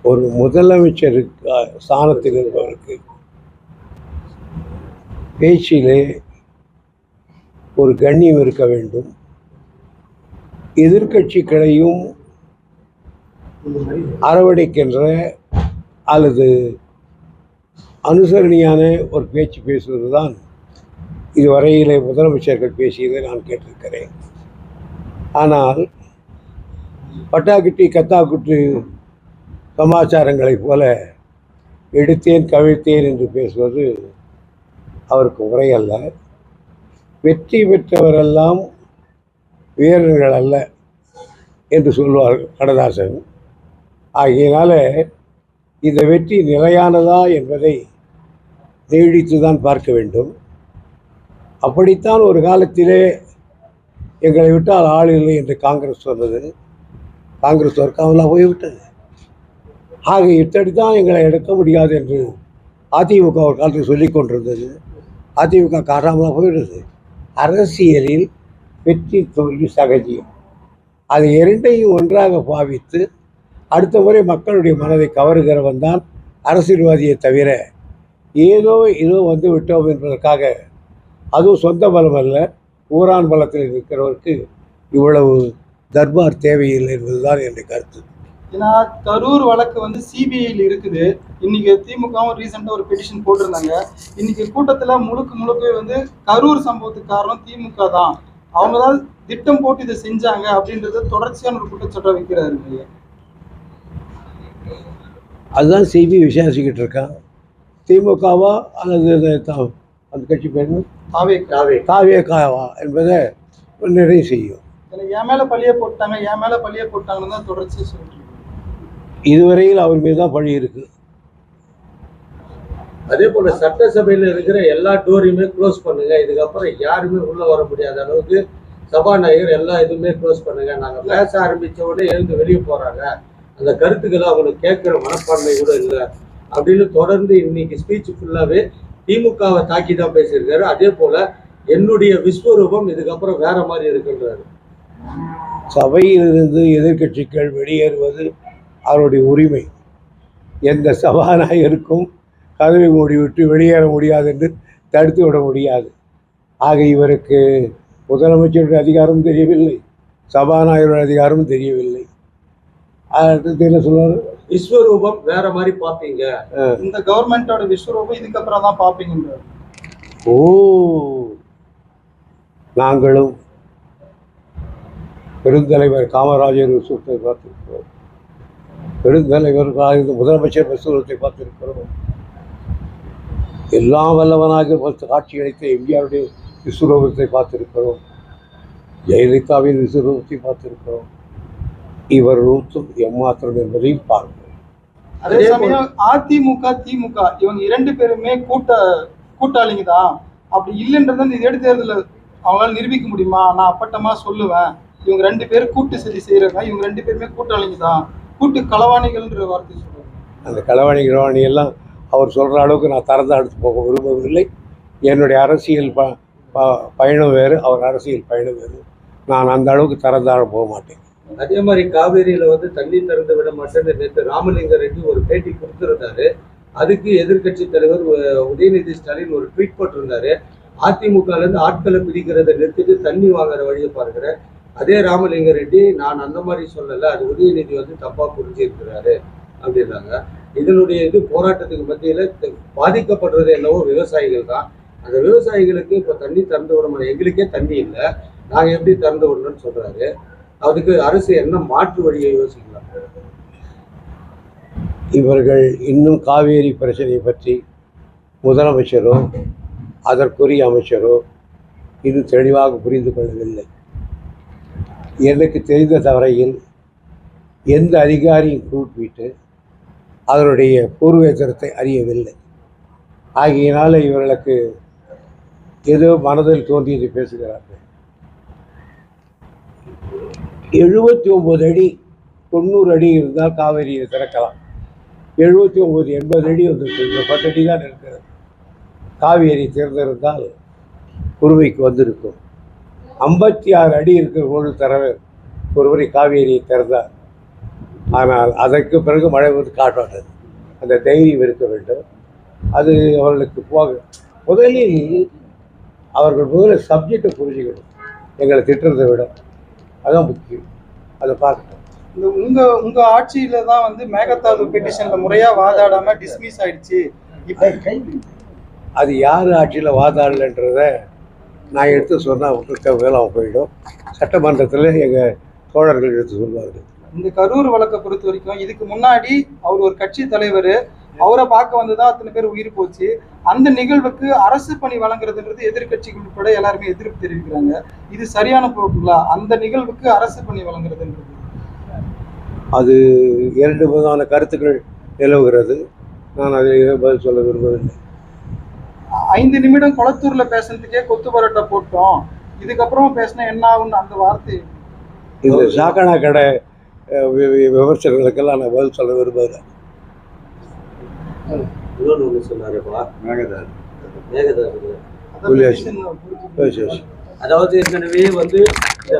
ஒரு முதலமைச்சருக்கு ஸ்தானத்தில் இருப்பவருக்கு பேச்சிலே ஒரு கண்ணியம் இருக்க வேண்டும். எதிர்கட்சிகளையும் அரவணைக்கின்ற அல்லது அனுசரணியான ஒரு பேச்சு பேசுவது தான் இதுவரையிலே முதலமைச்சர்கள் பேசியதை நான் கேட்டிருக்கிறேன். ஆனால் பட்டாக்குட்டி கத்தாக்குட்டி சமாச்சாரங்களைப் போல எடுத்தேன் கவிழ்த்தேன் என்று பேசுவது அவருக்கு உரையல்ல. வெற்றி பெற்றவரெல்லாம் வீரர்கள் அல்ல என்று சொல்வார் கடதாசன். ஆகையினால இந்த வெற்றி நிலையானதா என்பதை நீடித்து தான் பார்க்க வேண்டும். அப்படித்தான் ஒரு காலத்திலே எங்களை விட்டால் ஆள் இல்லை என்று காங்கிரஸ் சொன்னது. காங்கிரஸ் வர்க்காவெல்லாம் போய்விட்டது. ஆக இத்தடித்தான் எங்களை எடுக்க முடியாது என்று அதிமுக ஒரு காலத்தில் சொல்லி கொண்டிருந்தது. அதிமுக காரணமாக போயிடுது. அரசியலில் வெற்றி தோல்வி சகஜியம். அது இரண்டையும் ஒன்றாக பாவித்து அடுத்த முறை மக்களுடைய மனதை கவருகிறவன் தான் அரசியல்வாதியை தவிர ஏதோ வந்து விட்டோம் என்பதற்காக அதுவும் சொந்த பலம் அல்ல, ஊரான் பலத்தில் இருக்கிறவருக்கு இவ்வளவு தர்பார் தேவையில்லை என்பதுதான் என்னுடைய கருத்து. ஏன்னா கரூர் வழக்கு வந்து சிபிஐயில் இருக்குது. இன்னைக்கு திமுகவும் ரீசெண்டாக ஒரு பெட்டிஷன் போட்டிருந்தாங்க. இன்னைக்கு கூட்டத்தில் முழுக்க வந்து கரூர் சம்பவத்துக்கு காரணம் திமுக தான், அவங்க தான் திட்டம் போட்டு இதை செஞ்சாங்க அப்படின்றது தொடர்ச்சியான ஒரு குற்றச்சாட்டை வைக்கிறாரு. அதுதான் சிபிஐ விசாரிச்சுக்கிட்டு இருக்கான். திமுகவா அல்லது அந்த கட்சி பேர் காவேகாவா என்பதை நிறைய செய்யும். என் மேல பழிய போட்டாங்கன்னு தான் தொடர்ச்சி சொல்லிட்டு இதுவரையில் அவர் மீது தான் பழி இருக்கு. அதே போல சட்டசபையில் இருக்கிற எல்லா டோரையுமே க்ளோஸ் பண்ணுங்க, இதுக்கப்புறம் யாருமே உள்ள வர முடியாத அளவுக்கு சபாநாயகர் எல்லா இதுவுமே க்ளோஸ் பண்ணுங்க. நாங்க பேச ஆரம்பிச்ச உடனே எழுந்து வெளியே போறாங்க, அந்த கருத்துக்களை அவங்களுக்கு கேட்கிற மனப்பான்மை கூட இல்லை அப்படின்னு தொடர்ந்து இன்னைக்கு ஸ்பீச் ஃபுல்லாவே திமுகவை தாக்கி தான் பேசியிருக்காரு. அதே போல என்னுடைய விஸ்வரூபம் இதுக்கப்புறம் வேற மாதிரி இருக்குன்றாரு. சபையிலிருந்து எதிர்கட்சிகள் வெளியேறுவது அவருடைய உரிமை. எந்த சபாநாயகருக்கும் கதவை மூடிவிட்டு வெளியேற முடியாது என்று தடுத்து விட முடியாது. ஆக இவருக்கு முதலமைச்சருடைய அதிகாரம் தெரியவில்லை, சபாநாயகருடைய அதிகாரமும் தெரியவில்லை. அடுத்து என்ன சொல்றாரு, விஸ்வரூபம் வேற மாதிரி பார்ப்பீங்க, இந்த கவர்மெண்டோட விஸ்வரூபம் இதுக்கப்புறம் தான் பார்ப்பீங்க. ஓ, நாங்களும் பெருந்தலைவர் காமராஜர் விஸ்வரூபத்தை பார்த்திருக்கிறோம், பெருந்தலைவர் முதலமைச்சர் விஸ்வரூபத்தை பார்த்திருக்கிறோம், எல்லாம் வல்லவனாக காட்சி அளித்த எம்ஜிஆருடைய விஸ்வரூபத்தை பார்த்திருக்கிறோம், ஜெயலலிதாவின் விஸ்வரூபத்தை பார்த்திருக்கிறோம். இவர் ரூத்தும் எம்மாத்திரம் என்பதையும் பார்க்கிறோம். அதே சமயம் அதிமுக திமுக இவங்க இரண்டு பேருமே கூட்டாளிங்க தான். அப்படி இல்லைன்றது இந்த இடைத்தேர்தலில் அவங்களால நிரூபிக்க முடியுமா? நான் அப்பட்டமா சொல்லுவேன், இவங்க ரெண்டு பேரும் கூட்டு சரி செய்யறாங்க, இவங்க ரெண்டு பேருமே கூட்டாளிங்க தான், கூட்டு களவாணிகள்ன்ற வார்த்தை சொல்றாங்க. அந்த களவாணி எல்லாம் அவர் சொல்ற அளவுக்கு நான் தரந்தா எடுத்து போக விரும்பவில்லை. என்னுடைய அரசியல் பயணம் வேறு, அவர் அரசியல் பயணம் வேறு. நான் அந்த அளவுக்கு தரந்தாழ போக மாட்டேன். அதே மாதிரி காவேரியில வந்து தண்ணி திறந்து விட மாட்டேன்னு நேற்று ராமலிங்க ரெட்டி ஒரு பேட்டி கொடுத்திருந்தாரு. அதுக்கு எதிர்கட்சி தலைவர் உதயநிதி ஸ்டாலின் ஒரு ட்வீட் போட்டிருந்தாரு. அதிமுகல இருந்து ஆட்களை பிடிக்கிறத நிறுத்திட்டு தண்ணி வாங்குற வழியை பார்க்கிறேன். அதே ராமலிங்க ரெட்டி நான் அந்த மாதிரி சொல்லல, அது உதயநிதி வந்து தப்பா புரிஞ்சிருக்கிறாரு அப்படின்னாங்க. இதனுடைய போராட்டத்துக்கு மத்தியில பாதிக்கப்படுறது என்னவோ விவசாயிகள் தான். அந்த விவசாயிகளுக்கு இப்ப தண்ணி திறந்து விட முடியும், எங்களுக்கே தண்ணி இல்லை, நாங்க எப்படி திறந்து விடணும்னு சொல்றாரு. அதுக்கு அரசு என்ன மாற்று வழியை யோசிக்கலாம்? இவர்கள் இன்னும் காவேரி பிரச்சனை பற்றி முதலமைச்சரோ அதற்குரிய அமைச்சரோ இது தெளிவாக புரிந்து கொள்ளவில்லை. எனக்கு தெரிந்த தவறையில் எந்த அதிகாரியும் கூப்பிட்டு அதனுடைய பூர்வேத்தரத்தை அறியவில்லை. ஆகையினால இவர்களுக்கு ஏதோ மனதில் தோன்றியதை பேசுகிறார்கள். 79 அடி 90 அடி இருந்தால் காவேரியை திறக்கலாம். 79 80 அடி வந்துருக்கு, 10 அடி தான் இருக்கிறது. காவேரி திறந்திருந்தால் குறுவைக்கு வந்திருக்கும். 56 அடி இருக்கிற பொழுது ஒருவரை காவேரியை திறந்தார். ஆனால் அதற்கு பிறகு மழை வந்து காட்டாட்டது. அந்த தைரியம் இருக்க வேண்டும். அது அவர்களுக்கு முதலில் அவர்கள் முதல்ல சப்ஜெக்டை புரிஞ்சுக்கணும். எங்களை திட்டுறதை விட அதான் முக்கியம். அதை பார்க்கணும். இந்த உங்க ஆட்சியில தான் வந்து மேகதாது பெட்டிஷன்ல முறையா வாதாடாம டிஸ்மிஸ் ஆயிடுச்சு. இப்ப அது யார் ஆட்சியில் வாதாடலைன்றத நான் எடுத்து சொன்னால் விட்டுருக்க வேலை போயிடும். சட்டமன்றத்தில் எங்கள் தோழர்கள் எடுத்து சொல்வார்கள். இந்த கரூர் வழக்கை பொறுத்த வரைக்கும் இதுக்கு முன்னாடி அவர் ஒரு கட்சி தலைவர், அவரை பார்க்க வந்துதான் அத்தனை பேர் உயிர் போச்சு. அந்த நிகழ்வுக்கு அரசு பணி வழங்குறதுன்றது எதிர்கட்சிகள் உட்பட எல்லாருமே எதிர்ப்பு தெரிவிக்கிறாங்க. இது சரியான போக்குங்களா? அந்த நிகழ்வுக்கு அரசு பணி வழங்குறதுன்றது அது 2 விதமான கருத்துக்கள் நிலவுகிறது. நான் அதை பதில் சொல்ல விரும்பவில்லை. 5 நிமிடம் கொளத்தூர்ல பேசுறதுக்கே கொத்து பரோட்டா போட்டோம், இதுக்கப்புறம் பேசினா என்ன ஆகும்னு அந்த வார்த்தை. இந்த சாக்கடா கடை விமர்சனங்களுக்கெல்லாம் நான் பதில் சொல்ல விரும்புகிறேன். இன்னொன்று சொன்னாருப்பா, அதான் அதாவது அதாவது ஏற்கனவே வந்து இந்த